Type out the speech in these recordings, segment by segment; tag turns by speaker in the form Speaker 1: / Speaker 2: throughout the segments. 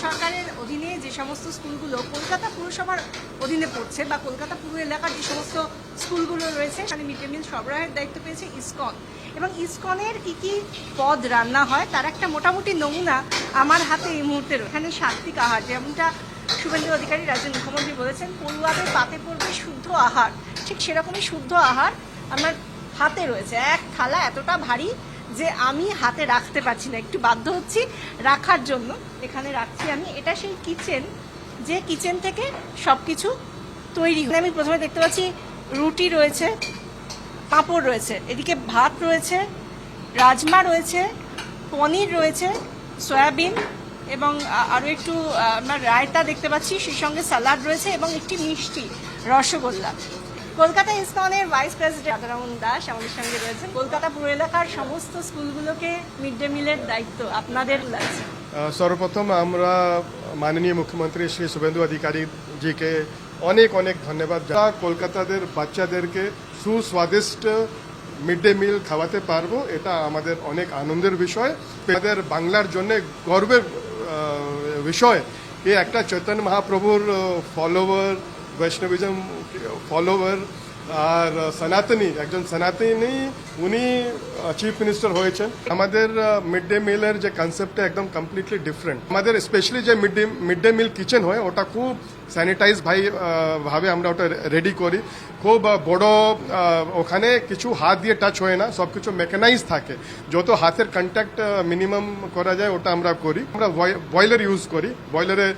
Speaker 1: সরকারের অধীনে যে সমস্ত স্কুলগুলো কলকাতা পুরসভার অধীনে পড়ছে বা কলকাতা পুর এলাকার যে সমস্ত স্কুলগুলো রয়েছে সেখানে মিড ডে মিল সরবরাহের দায়িত্ব পেয়েছে ইসকন, এবং ইসকনের কি কি পদ রান্না হয় তার একটা মোটামুটি নমুনা আমার হাতে এই মুহূর্তে রয়েছে। এখানে সাত্বিক আহার, যেমনটা শুভেন্দু অধিকারী রাজ্যের মুখ্যমন্ত্রী বলেছেন পড়ুয়াদের পাতে পড়বে শুদ্ধ আহার, ঠিক সেরকমই শুদ্ধ আহার আমার হাতে রয়েছে। এক থালা এতটা ভারী যে আমি হাতে রাখতে পারছি না, একটু বাধ্য হচ্ছি রাখার জন্য। এখানে রাখছি আমি, এটা সেই কিচেন যে কিচেন থেকে সব কিছু তৈরি হয়। আমি প্রথমে দেখতে পাচ্ছি রুটি রয়েছে, পাঁপড় রয়েছে, এদিকে ভাত রয়েছে, রাজমা রয়েছে, পনির রয়েছে, সয়াবিন এবং আরও একটু আমার রায়তা দেখতে পাচ্ছি, সেই সঙ্গে স্যালাড রয়েছে এবং একটি মিষ্টি রসগোল্লা। কলকাতা ইসকনের ভাইস প্রেসিডেন্ট রাধারমন দাস আমাদের সঙ্গে রয়েছেন। কলকাতা পুর এলাকার সমস্ত স্কুলগুলোকে মিড ডে মিলের দায়িত্ব আপনাদের লাগছে।
Speaker 2: সর্বপ্রথম আমরা মাননীয় মুখ্যমন্ত্রী শ্রী শুভেন্দু অধিকারী জিকে অনেক অনেক ধন্যবাদ। যা কলকাতাদের বাচ্চাদেরকে সুস্বাদিষ্ট মিড ডে মিল খাওয়াতে পারবো, এটা আমাদের অনেক আনন্দের বিষয়। আমাদের বাংলার জন্য গর্বের বিষয়। এই একটা চৈতন্য মহাপ্রভুর ফলোয়ার, বৈষ্ণবিজম ফলোয়ার আর সনাতনী, একজন সনাতনী উনি চিফ মিনিস্টার হয়েছেন। আমাদের মিড ডে মিলের যে কনসেপ্টটা একদম কমপ্লিটলি ডিফারেন্ট। আমাদের স্পেশালি যে মিড ডে মিল কিচেন হয় ওটা খুব স্যানিটাইজ ভাবে আমরা ওটা রেডি করি। খুব বড়, ওখানে কিছু হাত দিয়ে টাচ হয় না, সব কিছু মেকানাইজ থাকে। যত হাতের কন্ট্যাক্ট মিনিমাম করা যায় ওটা আমরা করি। আমরা বয়লার ইউজ করি, বয়লারে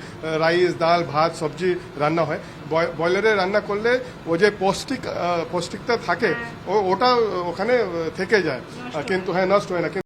Speaker 2: রাইস, ডাল, ভাত, সবজি রান্না হয়। বয়লারে রান্না করলে ও যে পৌষ্টিকতা থাকে ওটা ওখানে থেকে যায়, কিন্তু হ্যাঁ নষ্ট হয় না।